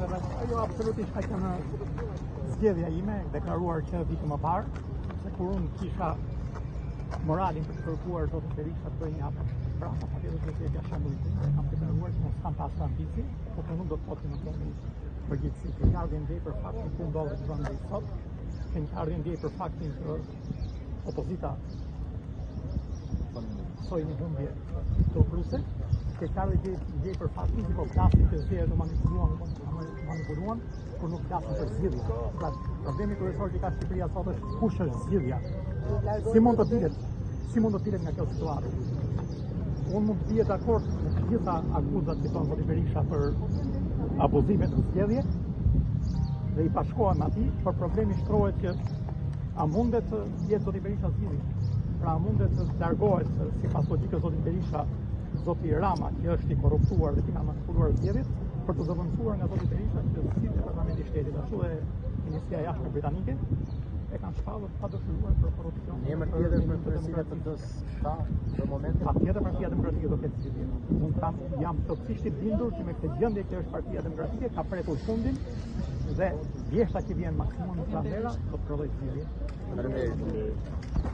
Ajo absolutisht ka qenë zgjedhja ime, deklaruar që vitin më parë, se kur unë kisha moralin për të kërkuar zotin Berisha të bëjë një hap brapa, patjetër do të jepja shembull tim, kam deklaruar që mos kam pasur ambicie, por që nuk do të fotim në kemi përgjithësi që ardhje ndjej për faktin ku ndodhet vendi sot, që ardhje ndjej për faktin që opozita soi një humbje të ofruse, që ardhje ndjej për faktin që po flasin që zgjedhjet do manipuluan, kur nuk flasin për zgjidhje. Pra, problemi kryesor që ka Shqipëria sot është kush është zgjidhja. Si mund të dilet nga kjo situatë? Unë mund të bie dakord me të gjitha akuzat që thon zoti Berisha për abuzime të zgjedhje dhe i bashkohem atij, por problemi shtrohet që a mundet të jetë zoti Berisha zgjidhje? Pra a mundet të largohet sipas logjikës zotit Berisha, zoti Rama që është i korruptuar dhe që ka manipuluar zgjedhjet, për të zëvendësuar nga zoti Berisha që si Departamenti i Shtetit ashtu dhe Ministria e Jashtme britanike e kanë shpallur pa dëshiruar për korrupsion. Një emër tjetër për kryesia të PD-s ka për momentin? Patjetër Partia Demokratike do të ketë zgjidhje. Unë jam plotësisht i bindur që me këtë gjendje që është Partia Demokratike ka prekur fundin dhe vjeshta që vjen maksimumi Pramera do të prodhojë zgjidhje. Faleminderit.